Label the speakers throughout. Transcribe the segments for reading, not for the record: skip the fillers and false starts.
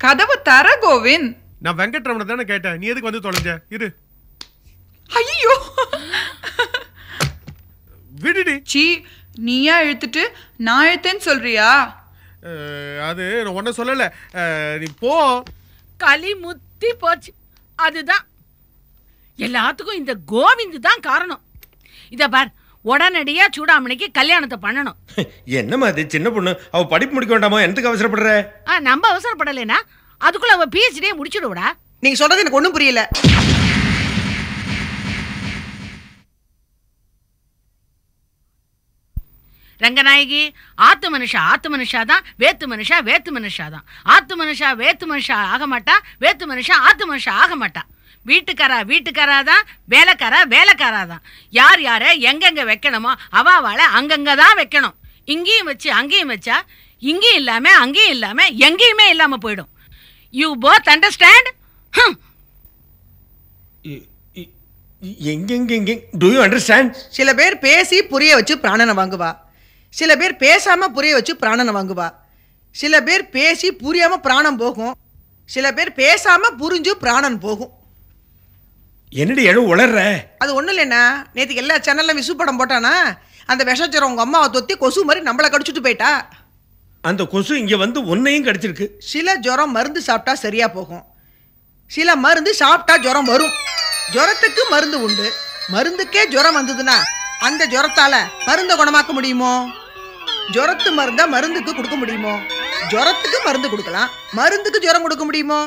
Speaker 1: கதவு தர கோவிந்த்.
Speaker 2: நான் வெங்கட்ரமண தானே கேட்டேன், நீ எதுக்கு வந்து தொலைஞ்ச? இரு.
Speaker 1: ஐயோ
Speaker 2: விடுடி.
Speaker 1: சீ, நீயா இழுத்துட்டு நான் இழுத்தேன்னு சொல்றியா?
Speaker 2: அது ஒன்ன சொல்லல, நீ போ.
Speaker 3: களி முத்தி போச்சு. அதுதான் எல்லாத்துக்கும் இந்த கோவிந்த் தான் காரணம். இத பார், உடனடியா சூடாமணிக்கு கல்யாணத்தை பண்ணணும்.
Speaker 4: என்னம்மா அது சின்ன பொண்ணு, அவ படிப்பு முடிக்க வேண்டாமா? எதுக்கு அவசரப்படுற?
Speaker 3: நம்ம அவசரப்படலைனா அதுக்குள்ள அவ PhD முடிச்சிடுவடா.
Speaker 5: நீங்க சொல்றது எனக்கு ஒண்ணும் புரியல.
Speaker 3: ரங்கநாயகி, ஆத்து மனுஷா தான், வேத்து மனுஷா தான். ஆத்து மனுஷா ஆக மாட்டா, வேத்து மனுஷா ஆத்து மனுஷா ஆக மாட்டா. வீட்டுக்காரா தான், வேலைக்காரா தான். யார் யார எங்கெங்க வைக்கணுமோ அவாவால அங்கங்க தான் வைக்கணும். இங்கேயும் வச்சு அங்கேயும் வச்சா இங்கேயும் இல்லாம அங்கேயும் இல்லாம எங்கேயுமே இல்லாம போயிடும். You both understand?
Speaker 4: Do you understand?
Speaker 5: சில பேர் பேசி புரிய வச்சு பிராணனை வாங்குவா, சில பேர் பேசாம புரிய வச்சு பிராணனை வாங்குவா, சில பேர் பேசி புரியாம பிராணம் போகும், சில பேர் பேசாம புரிஞ்சு பிராணன் போகும்.
Speaker 4: என்னடி எழு உளர்ற?
Speaker 5: அது ஒண்ணும் இல்லைண்ணா, நேற்றுக்கு எல்லா சேனல்ல விசு படம் போட்டானா அந்த விஷச்சரம் உங்க அம்மாவை தொத்தி கொசு மாதிரி நம்மளை கடிச்சிட்டு போயிட்டா.
Speaker 4: அந்த கொசு இங்க வந்து உன்னையும் கடிச்சிருக்கு.
Speaker 5: சில ஜுரம் மருந்து சாப்பிட்டா சரியா போகும், சில மருந்து சாப்பிட்டா ஜுரம் வரும். ஜுரத்துக்கு மருந்து உண்டு. மருந்துக்கே ஜுரம் வந்ததுன்னா அந்த ஜுரத்தால மருந்தை குணமாக்க முடியுமோ? ஜுரத்து மருந்தா மருந்துக்கு கொடுக்க முடியுமோ? ஜுரத்துக்கு மருந்து கொடுக்கலாம், மருந்துக்கு ஜுரம் கொடுக்க முடியுமோ?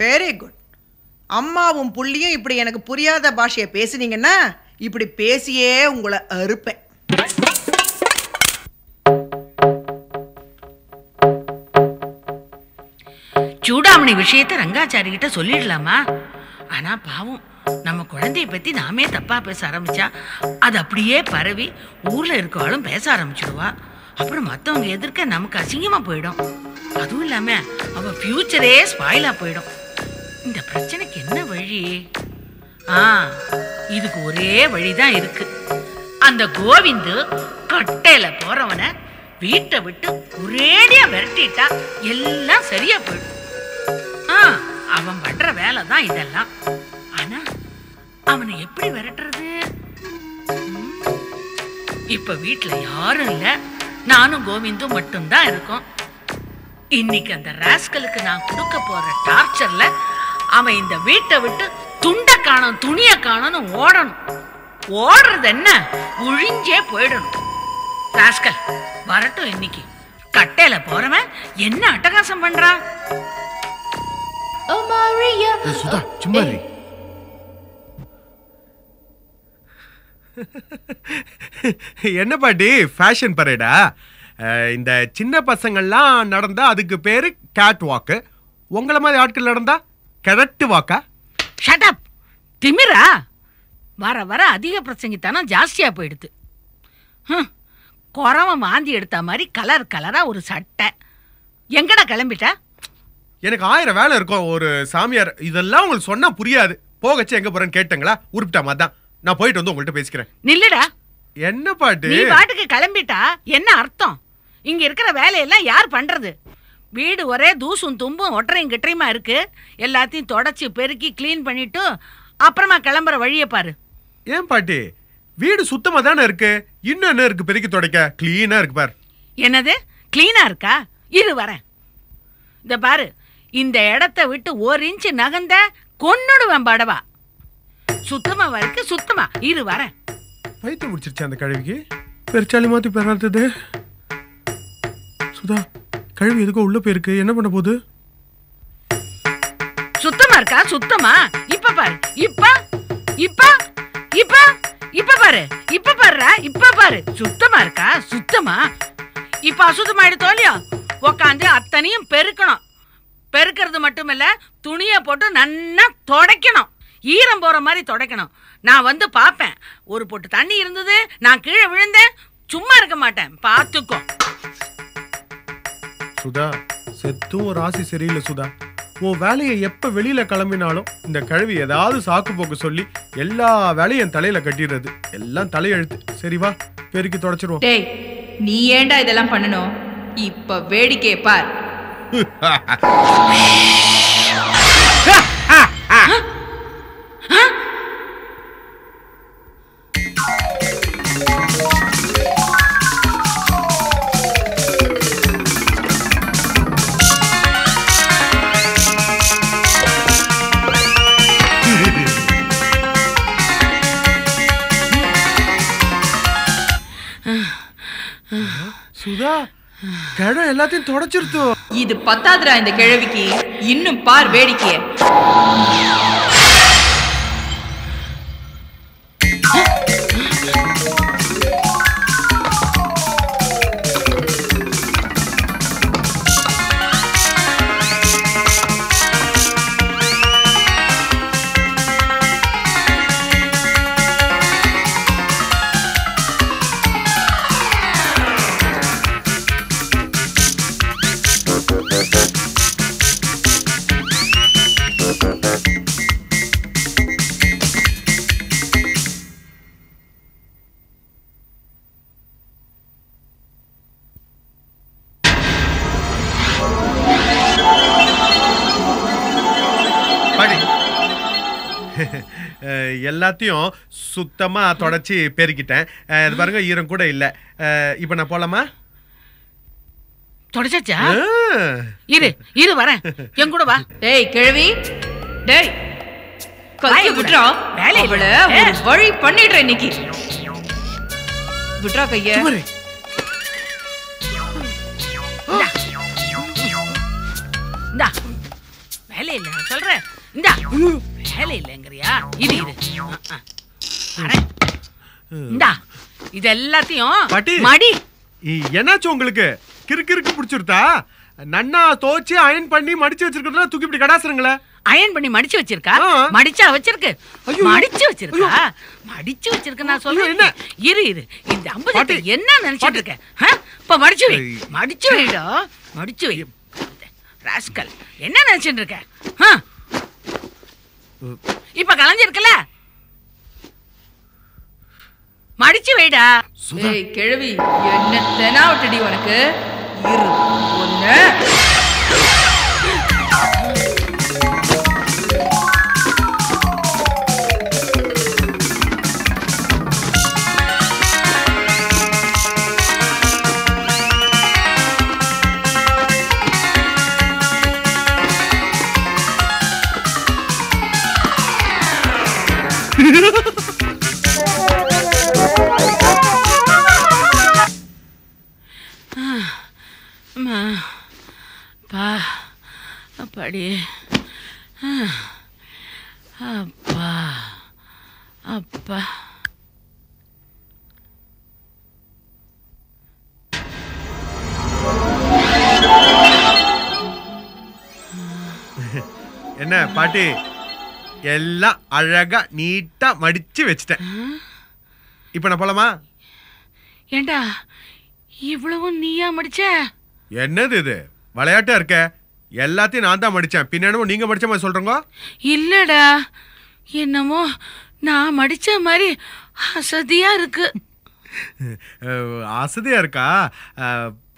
Speaker 5: Very good. அம்மாவும் புள்ளியும் இப்படி எனக்கு புரியாத பாஷையை பேசுனீங்கன்னா இப்படி பேசியே உங்களை அறுப்பேன்.
Speaker 3: சூடாமணி விஷயத்தை ரங்காச்சாரி கிட்ட சொல்லிடலாமா? ஆனா பாவம், நம்ம குழந்தைய பத்தி நாமே தப்பா பேச ஆரம்பிச்சா அது அப்படியே பரவி ஊர்ல இருக்கவாளும் பேச ஆரம்பிச்சிடுவா. அப்புறம் மத்தவங்க எதிர்க்க நமக்கு அசிங்கமா போயிடும். அதுவும் இல்லாம அவ ஃபியூச்சரே ஸ்பாயிலா போயிடும். இந்த பிரச்சனைக்கு என்ன வழி? இதுக்கு ஒரே வழிதான் இருக்கு. அந்த கோவிந்து கட்டையில போறவன வீட்டை விட்டு ஒரேடியா விரட்டிட்டா எல்லாம் சரியா போயிடும். அவன் பண்ற வேலை தான் இதெல்லாம். ஆனா அவனை எப்படி விரட்டுறது? இப்ப வீட்டுல யாரும் இல்ல, நானும் கோவிந்தும் மட்டும்தான் இருக்கோம். இன்னைக்கு அந்த ராஸ்கலுக்கு நான் கொடுக்க போற டார்ச்சர்ல அவன் இந்த வீட்டை விட்டு துண்ட காணும் துணிய காணும்னு ஓடணும். ஓடுறது என்ன, ஒழிஞ்சே போயிடணும். ராஸ்கல் வரட்டும். இன்னைக்கு கட்டையில போறவன் என்ன அட்டகாசம் பண்றான்?
Speaker 2: சுதா சும்மா இரு. என்ன பாட்டி ஃபேஷன் பரேடா? இந்த சின்ன பசங்கள்லாம் நடந்தா அதுக்கு பேரு கேட் வாக்கு, உங்களை மாதிரி ஆட்கள் நடந்தா கரெக்ட் வாக்கா?
Speaker 3: ஷட் அப் திமிரா. வர வர அதிக பிரசங்கித்தனம் ஜாஸ்தியா போயிடுது. குறவன் வாந்தி எடுத்த மாதிரி கலர் கலரா ஒரு சட்டை. எங்கடா கிளம்பிட்ட?
Speaker 2: எனக்கு 1000 வேலை இருக்கும். ஒரு சாமியார் இதெல்லாம் உங்களுக்கு சொன்னா புரியாது. போகச்சு எங்க போறேன்னு கேட்டங்களா? உருப்பிட்டா மாதிரி நான் போயிட்டு வந்து உங்கள்கிட்ட பேசிக்கிறேன்.
Speaker 3: நில்லுடா.
Speaker 2: என்ன பாட்டு?
Speaker 3: நீ பாட்டுக்கு கிளம்பிட்டா என்ன அர்த்தம்? இங்க இருக்கிற வேலையெல்லாம் யார் பண்றது? வீடு ஒரே தூசும் தும்பும் ஒற்றையும் கிட்டையுமா இருக்கு. எல்லாத்தையும் தொடச்சி பெருக்கி கிளீன் பண்ணிட்டு அப்புறமா கிளம்புற வழியை பாரு.
Speaker 2: ஏன் பாட்டி, வீடு சுத்தமா தானே இருக்கு, இன்னும் என்ன இருக்கு பெருக்கி துடைக்க? கிளீனா இருக்கு பாரு.
Speaker 3: என்னது கிளீனா இருக்கா? இரு வரேன். இந்த பாரு, இந்த இடத்தை விட்டு 1 இன்ச் நகர்ந்த கொன்னுடுவேன் படவா. சுத்தமா இருக்கு, சுத்தமா. இரு வரேன்.
Speaker 2: பைத்தியம் முடிச்சிருச்சு அந்த கழுவிக்கு. பெருச்சாலி மாத்தி பெறாதது. சுதா, கழுவி எதுக்கோ உள்ள போயிருக்கு, என்ன பண்ண போகுது?
Speaker 3: சுத்தமா இருக்கா? சுத்தமா. இப்ப பாரு, இப்ப இப்ப இப்ப இப்ப பாரு, இப்ப பாருடா, இப்ப பாரு. சுத்தமா இருக்கா? சுத்தமா. இப்ப அசுத்தமா எடுத்தோம் இல்லையா? உக்காந்து அத்தனையும் பெருக்கணும். பெருக்கிறது மட்டும் இல்ல, துணிய போட்டு நன்னா துடைக்கணும். ஈரம் போற மாதிரி துடைக்கணும். நான் வந்து பாப்பேன். ஒரு பொட்டு தண்ணி இருந்தது, நான் கீழே விழுந்தேன், சும்மா இருக்க மாட்டேன். பாத்துக்கோ.
Speaker 2: சுதா, செத்தும் ஒரு ராசி சரியில்லை சுதா. உன் வேலையை எப்ப வெளியில கிளம்பினாலும் இந்த கழுவி ஏதாவது சாக்கு போக்கு சொல்லி எல்லா வேலையும் என் தலையில கட்டிடுறது. எல்லாம் தலையெழுத்து. சரி வா, பெருக்கி தொடச்சிருவோம்.
Speaker 1: டேய், நீ ஏண்டா இதெல்லாம் பண்ணணும்? இப்ப வேடிக்கை பார்.
Speaker 2: சுதா கிழம் எல்லாத்தையும் தொடச்சிருத்தோ.
Speaker 1: இது பத்தாதுடா இந்த கிழவிக்கு, இன்னும் பார் வேடிக்கைய.
Speaker 2: எல்லாத்தையும் சுத்தமா தொடச்சி பெருக்கிட்டேன். இது பாருங்க, ஈரம் கூட இல்ல. இப்ப நான் போலாமா?
Speaker 3: தொடச்சாச்சா? இரு இரு வரேன், என் கூட வா.
Speaker 1: டேய் கிழவி, டேய் கைய விட்றா. வேலையில ஒரு வழி பண்ணிடுறேன் இன்னைக்கு. விட்றா கைய.
Speaker 3: இந்தா வேலை இல்ல சொல்றேன். இந்தா வேலை இல்லைங்கிறியா? இது இது இந்தா இது எல்லாத்தையும் மடி.
Speaker 2: என்னாச்சு உங்களுக்கு? கிறுக்கிறுக்கு பிடிச்சிருத்தா? நன்னா தோச்சு அயன் பண்ணி மடிச்சு வச்சிருக்கிறதுல தூக்கி இப்படி கடாசுறீங்களே.
Speaker 3: அயன் பண்ணி மடிச்சு வச்சிருக்கா? மடிச்சா வச்சிருக்கு. மடிச்சு வச்சிருக்கா? மடிச்சு வச்சிருக்கு நான் சொல்றேன். என்ன இரு இரு, இந்த அம்புஜத்தை என்ன நினைச்சிட்டு இருக்க? இப்ப மடிச்சு வை, மடிச்சு வைடா, மடிச்சு வை. ராஸ்கல், என்ன நினைச்சிட்டு இருக்க? இப்ப கலைஞ்சிருக்கல, மடிச்சு வைடா.
Speaker 1: ஏய் கிழவி, என்ன தெனாவட்டடி உனக்கு? இரு ஒண்ணு.
Speaker 3: அப்பாடி, அப்பா அப்பா.
Speaker 2: என்ன பாட்டி, எல்லாம் அழகா நீட்டா மடிச்சு வச்சிட்டேன். இப்ப நான் போலாமா?
Speaker 3: ஏண்டா இவ்வளவும் நீயா மடிச்ச?
Speaker 2: என்னது இது விளையாட்டா இருக்க? எல்லாத்தையும் நான் தான் மடிச்சேன். பின்னாடி நீங்க மடிச்ச மாதிரி சொல்றீங்க.
Speaker 3: இல்லடா, என்னமோ நான் மடிச்ச மாதிரி அசதியா இருக்கு.
Speaker 2: அசதியா இருக்கா?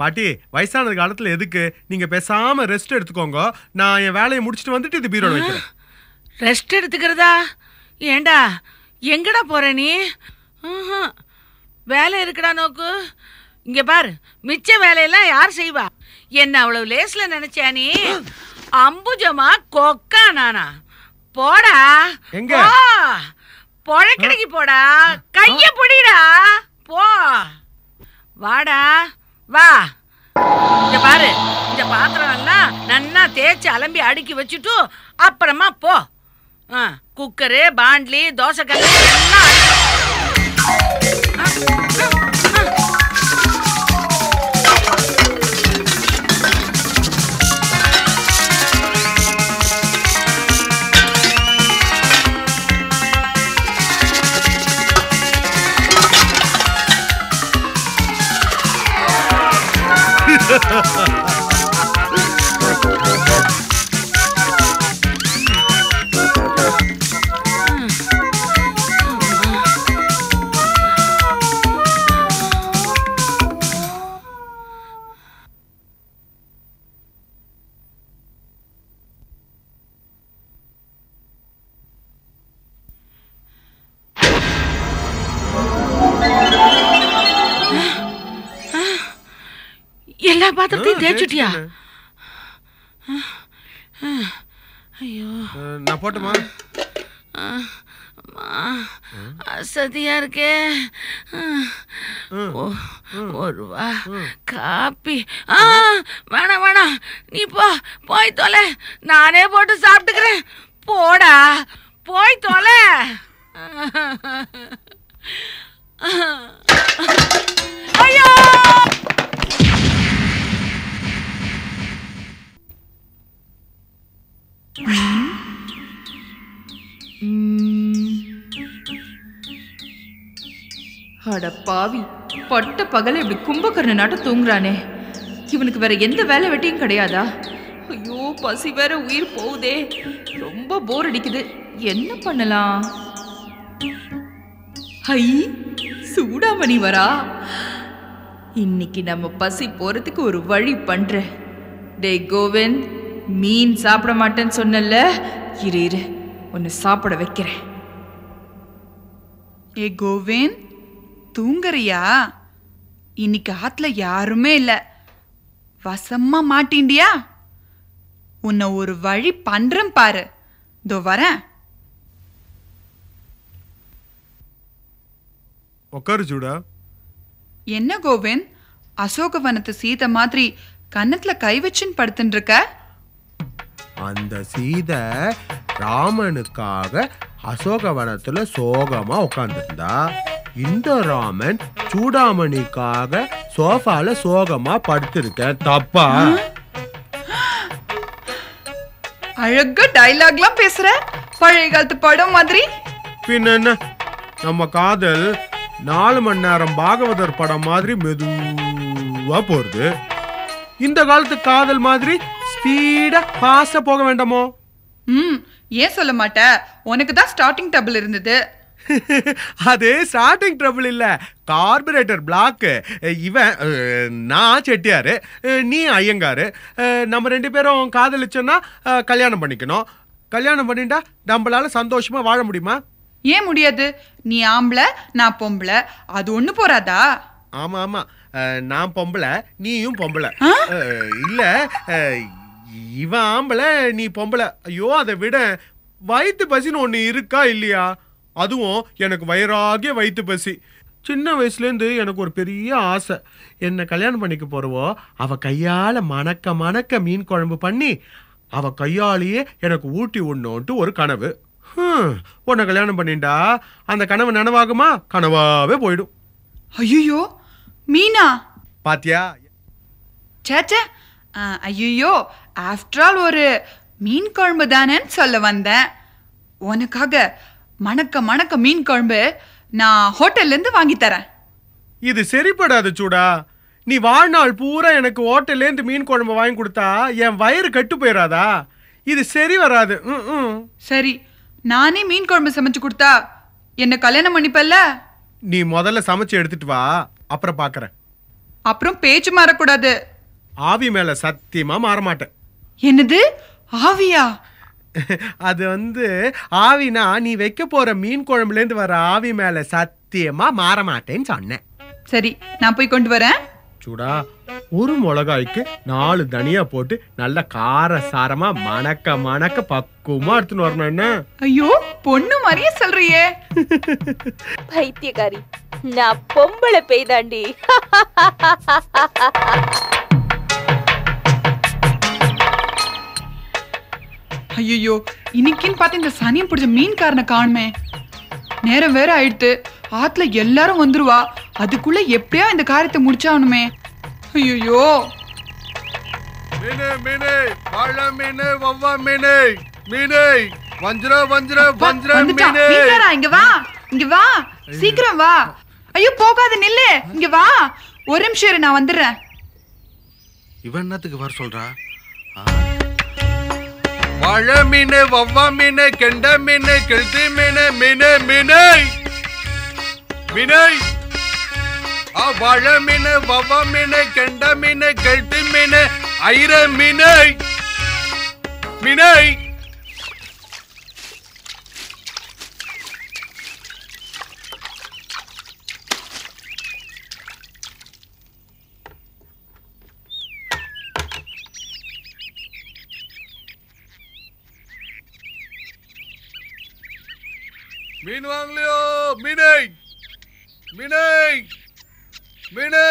Speaker 2: பாட்டி, வயசான காலத்துல எதுக்கு? நீங்க பேசாம ரெஸ்ட் எடுத்துக்கோங்க. நான் என் வேலையை முடிச்சுட்டு வந்துட்டு இது பீரோல வைக்கிறேன்.
Speaker 3: ரெஸ்ட் எடுத்துக்கிறதா? ஏண்டா எங்கடா போற நீ? வேலை இருக்குடா நோக்கு. இங்க பாரு, மிச்ச வேலையெல்லாம் யார் செய்வா? என்ன அவ்வளவு லேஸ்ல நினைச்சா நீ? அம்புஜமா கொக்கா நானா? போடா,
Speaker 2: எங்க
Speaker 3: பொழக்கடைக்கு போடா, கைய புடிடா, போ. வாடா வா. இங்க பாரு, இந்த பாத்திரம் எல்லாம் நன்னா தேய்ச்சி அலம்பி அடுக்கி வச்சுட்டு அப்புறமா போ. குக்கரு, பாண்ட்லி, தோசைக்கல் எல்லாம் பாத்திரத்தையும் தேய்ச்சிட்டியா? ஐயோ
Speaker 2: நான் போட்டுமா?
Speaker 3: அசதியா இருக்கே. ஒரு ரூபா காப்பி. வேணாம் வேணாம், நீ போய் தொலை, நானே போட்டு சாப்பிட்டுக்கிறேன். போடா, போய் தொலை. ஐயோ
Speaker 1: அட பாவி, பட்ட பகல இப்படி கும்பகர்ண நாட்ட தூங்குறானே. இவனுக்கு வேற எந்த வேலை வெட்டியும் கிடையாதா? ஐயோ, பசி வேற உயிர் போகுதே. ரொம்ப போர் அடிக்குது. என்ன பண்ணலாம்? ஹை, சூடாமணி வரா. இன்னைக்கு நம்ம பசி போறதுக்கு ஒரு வழி பண்றேன். டேய் கோவிந்த், மீன் சாப்பிட மாட்டேன்னு சொன்னல, இரு இரு, உன்னை சாப்பிட வைக்கிறேன்.
Speaker 6: ஏ கோவிந்த், தூங்குறியா? இன்னைக்கு ஆத்துல யாருமே இல்ல, வசமா மாட்டிண்டியா? உன்னை ஒரு வழி பண்றேன் பாரு. இதோ வரேன்.
Speaker 2: உட்காரு சூடா.
Speaker 6: என்ன கோவிந்த், அசோகவனத்து சீதை மாதிரி கன்னத்துல கை வச்சுன்னு படுத்துட்டு இருக்க?
Speaker 2: அந்த சீதை ராமனுக்காக அசோகவனத்துல சோகமா உட்கார்ந்துருந்தா, இந்த ராமன் சூடாமணிக்காக சோஃபால சோகமா படுத்திருக்க. தப்பா?
Speaker 6: அழகா டைலாக்லாம் பேசுற, பழைய காலத்து படம் மாதிரி.
Speaker 2: பின்ன என்ன, நம்ம காதல் 4 மணி நேரம் பாகவதர் படம் மாதிரி மெதுவா போறது. இந்த காலத்து காதல் மாதிரி ஸ்பீடா ஃபாஸ்டா போக வேண்டாமோ?
Speaker 6: ஏன் சொல்ல மாட்ட? உனக்கு தான் ஸ்டார்டிங் டபுள் இருந்தது.
Speaker 2: அது ஸ்டார்டிங் ட்ரபிள் இல்ல, கார்பரேட்டர் பிளாக். இவன் நான் செட்டியாரு, நீ ஐயங்காரு. நம்ம 2 பேரும் காதலிச்சோன்னா கல்யாணம் பண்ணிக்கணும். கல்யாணம் பண்ணிட்டா நம்மளால சந்தோஷமா வாழ முடியுமா?
Speaker 6: ஏன் முடியாது? நீ ஆம்பளை, நான் பொம்பளை, அது ஒண்ணு போறாதா?
Speaker 2: ஆமா ஆமா, நான் பொம்பளை, நீயும் பொம்பளை. இல்ல, இவன் ஆம்பளை, நீ பொம்பளை. ஐயோ, அதை விட வயிற்று பசின்னு ஒண்ணு இருக்கா இல்லையா? அதுவும் எனக்கு வயிறாகிய வயிற்று பசி. சின்ன வயசுலேருந்து எனக்கு ஒரு பெரிய ஆசை. என்னை கல்யாணம் பண்ணிக்க போறவோ அவ கையால மணக்க மணக்க மீன் குழம்பு பண்ணி அவ கையாலேயே எனக்கு ஊட்டி உண்ணோன்ட்டு ஒரு கனவு. உன்னை கல்யாணம் பண்ணிண்டா அந்த கனவு நனவாகுமா? கனவாவே போயிடும்.
Speaker 6: ஐயோ, மீனா?
Speaker 2: பாத்தியா?
Speaker 6: சேச்சே, ஐயோ, ஆஃப்டர் ஆல் ஒரு மீன் குழம்பு தானேன்னு சொல்ல வந்தேன். உனக்காக மணக்க மணக்க மீன் குழம்பு நான் ஹோட்டல்ல இருந்து வாங்கி தரேன்.
Speaker 2: இது சரிப்படாது சூடா. நீ வாழ்நாள் பூரா எனக்கு ஹோட்டல்லேருந்து மீன் குழம்பு வாங்கி கொடுத்தா என் வயிறு கட்டு போயிடாதா? இது சரி வராது.
Speaker 6: சரி, நானே மீன் குழம்பு சமைச்சு கொடுத்தா என்ன கல்யாணம் பண்ணிப்பல்ல?
Speaker 2: நீ முதல்ல சமைச்சு எடுத்துட்டு வா, அப்புறம் பாக்குறேன்.
Speaker 6: அப்புறம் பேச்சு மாறக்கூடாது.
Speaker 2: ஆவி மேல சத்தியமா மாற மாட்டேன்.
Speaker 6: என்னது ஆவியா?
Speaker 2: அது ஆவினா நீ வைக்க போற மீன் குழம்புலேருந்து வர ஆவி மேல சத்தியமா மாற மாட்டேன்னு சொன்னேன்.
Speaker 6: சரி, நான் போய் கொண்டு வரேன்.
Speaker 2: சூடா, ஒரு மிளகாய்க்கு 4 தனியா போட்டு நல்ல கார சாரமா மணக்க மணக்க பக்குவமா எடுத்துன்னு வரணும். என்ன?
Speaker 6: ஐயோ, பொண்ணு மாதிரியே சொல்றியே.
Speaker 7: பைத்தியக்காரி, நான் பொம்பளை பெய்தாண்டி.
Speaker 6: ஐயோ, இன்னைக்குன்னு பார்த்து இந்த சனியம் பிடிச்ச மீன்காரனை காணுமே. நேரம் வேற ஆயிடுத்து, ஆத்துல எல்லாரும் வந்துருவா. அதுக்குள்ள எப்படியா இந்த காரியத்தை முடிச்சாகணுமே. ஐயோ,
Speaker 2: மீனே மீனே, வாழ மீனே, வவ்வா மீனே, மீனே, வஞ்சிர வஞ்சிர வஞ்சிர மீனே.
Speaker 6: மீன்காரா, இங்க வா, இங்க வா, சீக்கிரம் வா. ஐயோ, போகாத, நில்லு, இங்க வா. ஒரு நிமிஷம் இரு, நான் வந்துடுறேன்.
Speaker 8: இவன் என்னத்துக்கு வர சொல்றா?
Speaker 2: வாழ மீனே, வவ்வா மீனே, கெண்ட மீனே, கெளுத்தி மீனே, மீனே மீனே மீனே. வாழ மீனே, வவ்வா மீனே, கெண்ட மீனே, கெளுத்தி மீனே, ஐர மீனே மீனே.
Speaker 8: மீன் வாங்கலையோ? மீனை மீனை மீனை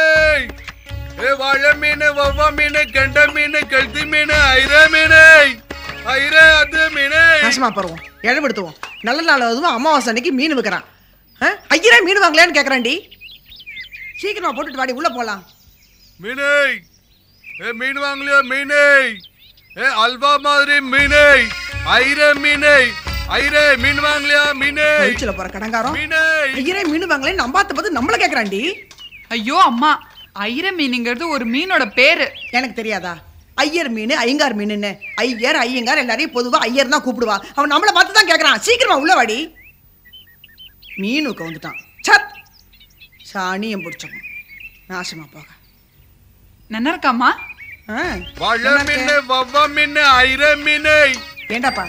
Speaker 8: ஏ வாழை மீன், வவ்வா மீன், கெண்ட மீன், கழுத்தி மீன், ஐரா மீனை, ஐரா அது மீனை.
Speaker 5: நாசமா பருவோம், இழவெடுத்துவோம். நல்ல நாள் அதுவும் அமாவாசை அன்னைக்கு மீன் விற்கிறான். ஐயரா மீன் வாங்கலையான்னு கேட்குறான்டி. சீக்கிரமா போட்டுட்டு வாடி, உள்ள போலாம்.
Speaker 8: மீனை ஏ மீன் வாங்கலையோ? மீனை ஏ அல்வா மாதிரி மீனை, ஐரா மீனை, ஐரே மீன் வாங்கலையா? மீனை
Speaker 5: வீச்சுல போற கடங்காரம்
Speaker 8: மீனை
Speaker 5: ஐயரே மீன் வாங்கலைன்னு நம்பாத்த பார்த்து நம்மள கேட்குறான்டி.
Speaker 6: ஐயோ அம்மா, ஐர மீனுங்கிறது ஒரு மீனோட பேரு.
Speaker 5: எனக்கு தெரியாதா? ஐயர் மீன், ஐயங்கார் மீனுன்னு. ஐயர் ஐயங்கார் எல்லாரையும் பொதுவா ஐயர் தான் கூப்பிடுவா. அவன் நம்மளை பார்த்து தான் கேட்கறான். சீக்கிரமா உள்ள வாடி. மீனுக்கு வந்துட்டான். சத் சாணியம் பிடிச்சவன். நாசமா போக.
Speaker 6: நல்லா இருக்காமா?
Speaker 8: வாழை மீன், வவ்வா மீன், ஐரா மீனை.
Speaker 5: ஏண்டாப்பா,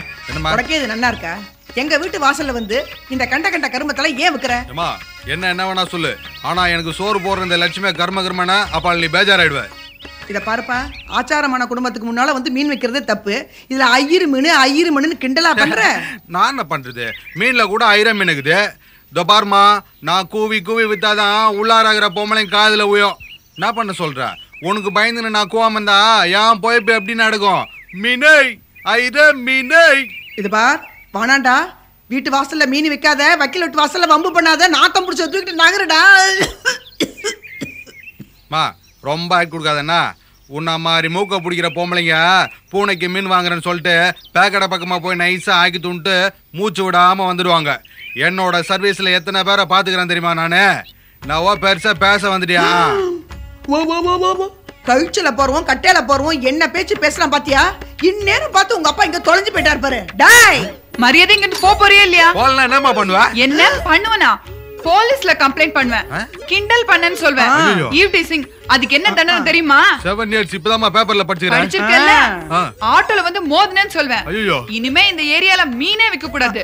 Speaker 5: உனக்கே இது நல்லா இருக்கா? எங்க வீட்டு வாசல்ல வந்து இந்த கண்ட கண்ட கருமத்தெல்லாம் ஏன் விக்கிற?
Speaker 8: என்ன வேணா சொல்லு, ஆனா எனக்கு சோறு போடுற இந்த லட்சுமி கர்ம கர்மனா அப்ப நீ பேஜாராயிடுவ.
Speaker 5: இத பாருப்பா, ஆச்சாரமான குடும்பத்துக்கு முன்னால வந்து மீன் வைக்கிறதே தப்பு. இதுல ஐயிரு மீன் கிண்டலா பண்ற.
Speaker 8: நான் என்ன பண்றது? மீன்ல கூட ஐரா மீன் இருக்குது. இதோ பாருமா, நான் கூவி கூவி வித்தாதான் உள்ளாராகிற பொம்பளைங்க காதுல உயோ. என்ன பண்ண சொல்ற? உனக்கு பயந்துன்னு நான் கூவாம இருந்தா ஏன் போய் எப்படி நடக்கும்? மீனை ஐரா மீனை.
Speaker 5: இது பார், வானாண்டா, வீட்டு வாசல்ல மீன் வைக்காத, வக்கீல் வீட்டு வாசல்ல வம்பு பண்ணாத, நாத்தம் பிடிச்சி தூக்கிட்டு நகருடா.
Speaker 8: மா ரொம்ப ஆக்கி கொடுக்காதண்ணா. உன்ன மாதிரி மூக்க பிடிக்கிற பொம்பளைங்க பூனைக்கு மீன் வாங்குறேன்னு சொல்லிட்டு பேக்கடை பக்கமா போய் நைஸா ஆக்கி துண்டு மூச்சு விடாம வந்துடுவாங்க. என்னோட சர்வீஸ்ல எத்தனை பேரை பாத்துக்கிறேன் தெரியுமா நானு? நான் பெருசா பேச வந்துட்டியா?
Speaker 5: கழிச்சல போறோம், கட்டையில போறோம், என்ன பேச்சு பேசலாம் பாத்தியா? இந்நேரம் பார்த்து உங்க அப்பா இங்க தொலைஞ்சு போயிட்டாரு பாரு. டாய்,
Speaker 6: மரியாதை இங்கிட்டு போறியா இல்லையா?
Speaker 8: போலாம். என்னமா பண்ணுவ?
Speaker 6: என்ன பண்ணுவனா? போலீஸ்ல கம்ப்ளைண்ட் பண்ணுவேன். கிண்டல் பண்ணன்னு சொல்வேன். Eve teasing. அதுக்கு என்ன தண்டனை தெரியுமா?
Speaker 8: 7 years இப்பதான் பேப்பர்ல
Speaker 6: படிச்சிருக்கேன்ல. ஆட்டோல வந்து மோதினேன்னு சொல்வேன். இனிமே இந்த ஏரியால மீனே விக்க கூடாது.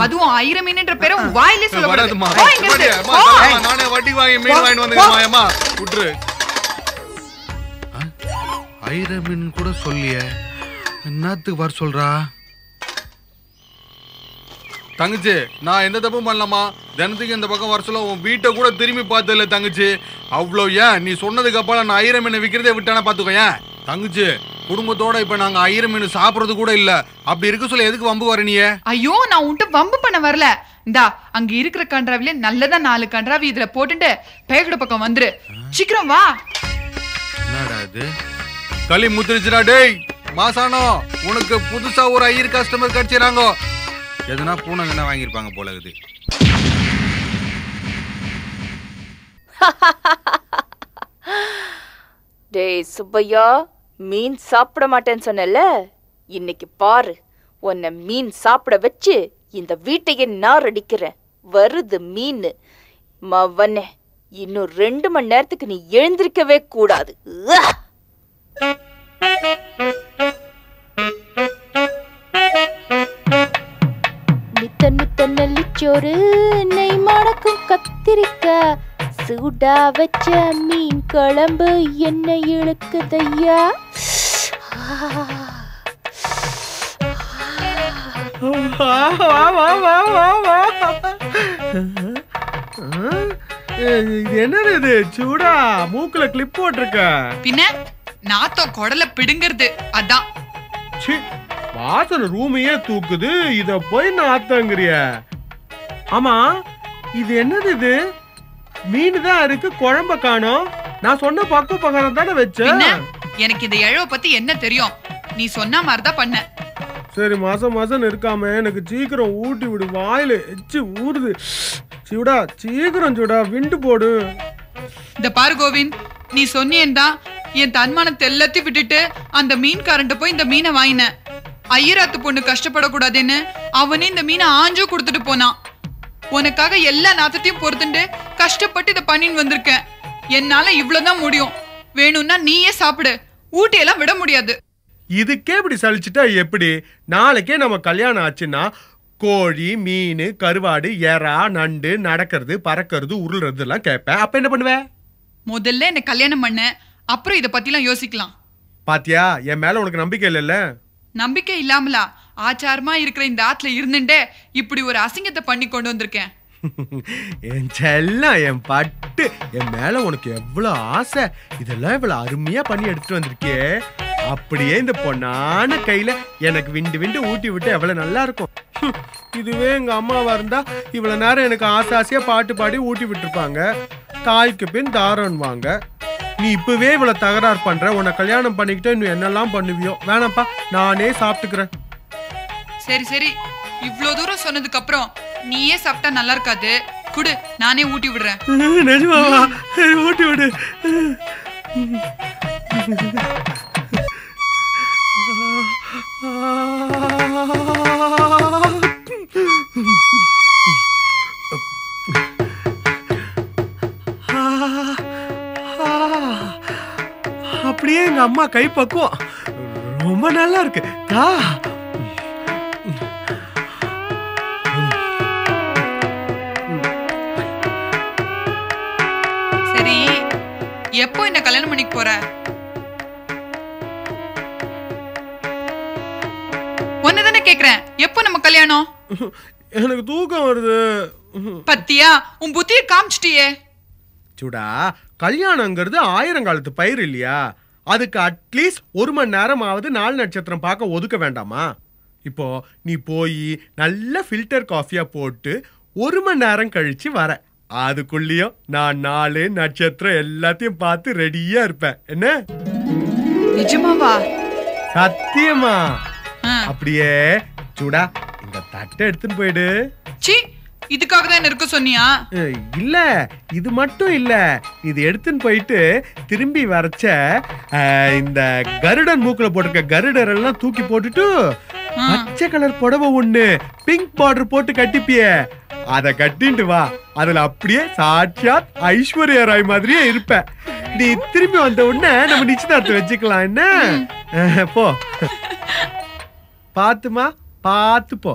Speaker 6: அதுவும் ஐர மீன்ன்ற பேரை வாயிலே சொல்ல கூடாது.
Speaker 8: நானே வட்டி வாங்கி மீன் வாங்கிட்டு வந்துக்கமாயம்மா விட்டுரு. ஐர மீன் கூட சொல்லியே, என்னத்துக்கு வர சொல்றா? தங்கச்சி, நான் எந்த தப்பும் பண்ணலாமா? தினத்துக்கு இந்த பக்கம் வர சொல்ல உன் வீட்டை கூட திரும்பி பார்த்ததில்ல தங்கச்சி. அவ்வளோ ஏன் நீ சொன்னதுக்கு அப்புறம் நான் ஐர மீனை விற்கிறதே விட்டானா பாத்துக்கோ. ஏன் தங்கச்சி, குடும்பத்தோட இப்ப நாங்க ஐர மீன் சாப்பிடறது கூட இல்ல. அப்படி இருக்க சொல்ல எதுக்கு வம்பு வர? நீயே
Speaker 6: ஐயோ, நான் உன்கிட்ட வம்பு பண்ண வரல. இந்தா அங்க இருக்கிற கன்றாவில நல்லதா 4 கன்றாவி இதுல போட்டுட்டு பேக்கடை பக்கம் வந்துரு. சீக்கிரம் வா.
Speaker 8: என்னடா இது? களி முத்திருச்சுடா. டேய் மாசானோ, உனக்கு புதுசா ஒரு ஐயர் கஸ்டமர் கிடைச்சிராங்க. எதுனா பூனைங்கன்னா வாங்கியிருப்பாங்க போல இருக்குது.
Speaker 7: டேய் சுப்பையா, மீன் சாப்பிட மாட்டேன்னு சொன்னல, இன்னைக்கு பாரு, உன்னை மீன் சாப்பிட வச்சு இந்த வீட்டையே நான் அடிக்கிறேன். வருது மீன். மவனே, இன்னும் 2 மணி நேரத்துக்கு நீ எழுந்திருக்கவே கூடாது. நித்த நித்த நெல்லிச்சோறு, நெய் மணக்கும் கத்திரிக்காய், சூடா வச்ச மீன் குழம்பு என்ன இழுக்குதையா.
Speaker 2: என்னது இது? சூடா மூக்குல கிளிப் போட்டிருக்க.
Speaker 6: பின்ன நாத்தம் குடல பிடுங்கிறது அதான்.
Speaker 2: வாசனை ரூமையே தூக்குது, இத போய் நாத்தங்கிறிய. ஆமா, இது என்னது? இது மீன் தான் இருக்கு, குழம்ப காணோம். நான் சொன்ன பக்கு பகரம் தானே வச்சேன்.
Speaker 6: எனக்கு இந்த இழவ பத்தி என்ன தெரியும்? நீ சொன்ன மாதிரிதான் பண்ண.
Speaker 2: சரி, மாசம் மாசம் இருக்காம எனக்கு சீக்கிரம் ஊட்டி விடு. வாயில எச்சு ஊறுது. சூடா சீக்கிரம் சூடா விண்டு போடு.
Speaker 6: இந்த பாரு கோவிந்த், நீ சொன்னேன்டா என் தன்மானத்தை எல்லாத்தையும் விட்டுட்டு அந்த மீன்காரன்ட்ட போய் இந்த மீனை வாங்கினேன். ஐயராத்து பொண்ணு கஷ்டப்படக்கூடாதுன்னு அவனே இந்த மீனை ஆஞ்சு கொடுத்துட்டு போனான். உனக்காக எல்லா நாத்தத்தையும் பொறுத்துட்டு கஷ்டப்பட்டு இதை பண்ணின்னு வந்திருக்கேன். என்னால இவ்வளவுதான் முடியும். வேணும்னா நீயே சாப்பிடு. ஊட்டியெல்லாம் விட முடியாது.
Speaker 2: இதுக்கே இப்படி சலிச்சுட்டா எப்படி? நாளைக்கே நம்ம கல்யாணம் ஆச்சுன்னா கோழி, மீன், கருவாடு, எறா, நண்டு, நடக்கிறது, பறக்கிறது, உருள்றது எல்லாம் கேட்பேன். அப்ப என்ன பண்ணுவேன்?
Speaker 6: முதல்ல என்ன கல்யாணம் பண்ண, அப்புறம் இத பத்திலாம் யோசிக்கலாம்.
Speaker 2: பாத்தியா, என் மேல உனக்கு நம்பிக்கை இல்லைல்ல?
Speaker 6: நம்பிக்கை இல்லாமலா ஆச்சாரமா இருக்கிற இந்த ஆத்துல இருந்துட்டே இப்படி ஒரு அசிங்கத்தை பண்ணி கொண்டு வந்திருக்கேன்.
Speaker 2: என் செல்லம், என் பட்டு, என் மேல உனக்கு எவ்வளவு ஆசை, இதெல்லாம் இவ்வளவு அருமையா பண்ணி எடுத்துட்டு வந்திருக்கே. அப்படியே இந்த பொண்ணான கையில எனக்கு விண்டு விண்டு ஊட்டி விட்டு எவ்வளவு நல்லா இருக்கும். இதுவே எங்க அம்மாவா இருந்தா இவ்வளவு நேரம் எனக்கு ஆசை ஆசையா பாட்டு பாடி ஊட்டி விட்டுருப்பாங்க. தாய்க்கு பின் தாரன்வாங்க. நீ இப்பவே இவ்வளவு தகராறு பண்ற, உன்னை கல்யாணம் பண்ணிக்கிட்டு இன்னும் என்னெல்லாம் பண்ணுவியோ. வேணாப்பா, நானே சாப்பிட்டுக்கிறேன்.
Speaker 6: சரி சரி, இவ்வளவு தூரம் சொன்னதுக்கு அப்புறம் நீயே சாப்பிட்டா நல்லா இருக்காது. குடு, நானே ஊட்டி விடுறேன்.
Speaker 2: நிஜமாவா? ஊட்டி விடு. அப்படியே எங்க அம்மா கை பக்குவம் ரொம்ப நல்லா இருக்கு.
Speaker 6: சரி, எப்போ என்ன கல்யாணம் பண்ணிக்க போற? ஒன்னதானே கேக்குறேன், எப்போ நம்ம கல்யாணம்?
Speaker 2: எனக்கு தூக்கம் வருது.
Speaker 6: பத்தியா, உன் புத்தியை காமிச்சிட்டியே.
Speaker 2: சுடா, கல்யாணங்கிறது 1000 காலத்து பயிர் இல்லையா? அதுக்கு அட்லீஸ்ட் 1 மணி நேரமாவது 4 நட்சத்திரம் பார்க்க ஒதுக்க வேண்டாமா? இப்போ நீ போய் நல்ல ஃபில்டர் காஃபியா போட்டு 1 மணி நேரம் கழிச்சு வர, அதுக்குள்ளேயும் நான் 4 நட்சத்திரம் எல்லாத்தையும் பார்த்து ரெடியா இருப்பேன். என்ன?
Speaker 6: நிஜமாவா?
Speaker 2: சத்தியமா. அப்படியே சுடா, இந்த தட்டை எடுத்துன்னு போயிடு.
Speaker 6: சி, இதுக்காக தான் இருக்க சொன்னியா?
Speaker 2: இல்ல, இது மட்டும் இல்ல. இது எடுத்துன்னு போயிட்டு திரும்பி வரச்ச இந்த கருடன் மூக்குல போட்டிருக்க கருடர் எல்லாம் தூக்கி போட்டுட்டு பச்சை கலர் புடவை ஒண்ணு பிங்க் பார்டர் போட்டு கட்டிப்பிய, அத கட்டிட்டு வா. அதுல அப்படியே சாட்சாத் ஐஸ்வர்யா ராய் மாதிரியே இருப்ப. நீ திரும்பி வந்த உடனே நம்ம நிச்சயதார்த்தம் வச்சுக்கலாம். என்ன? போ, பாத்துமா, பாத்து போ.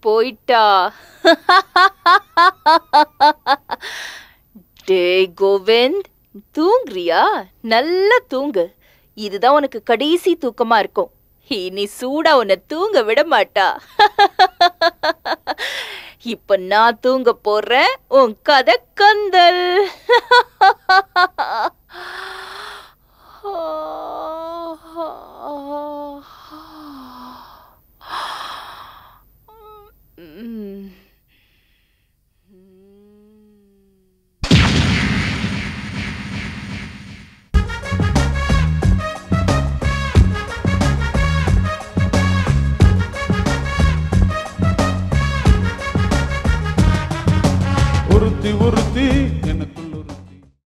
Speaker 7: போயிட்டா? டேய் கோவிந்த், தூங்குறியா? நல்லா தூங்கு. இதுதான் உனக்கு கடைசி தூக்கமா இருக்கும். இனி சூடா உன்னை தூங்க விட மாட்டா. இப்ப நான் தூங்க போறேன். உன் கதை கந்தல்.